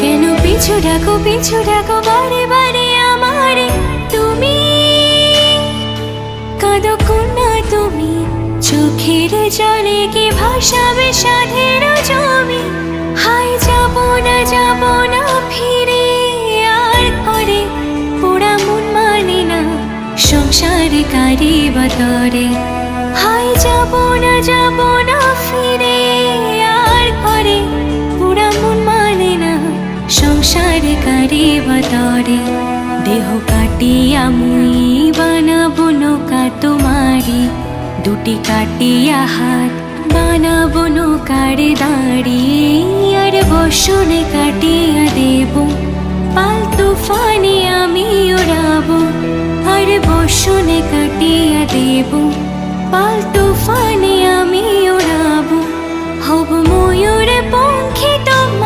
কেন পিছু ডাকো বারে বারে আমারে তুমি? কাঁদো কন্যা তুমি, চোখের জলে কি ভাসাবে সাধের জমি? হায় যাব না ফিরে আর ঘরে, পোড়া মন মানে না সংসারে কারি বাতরে। হায় যাব না ফিরে আর ঘরে, পোড়া মন মানে না সংসারে কারি বাতরে। দেহ কাটিয়া মুই বানাবো নৌকা তোমারি, দুটি কাটিয়া হাত বানাবো নৌকার দাঁড়ি। আর বসনে কাটিয়া দেব পাল তুফানে আমি ওড়াবো, আর বসনে কাটিয়া দেব পাল তুফানে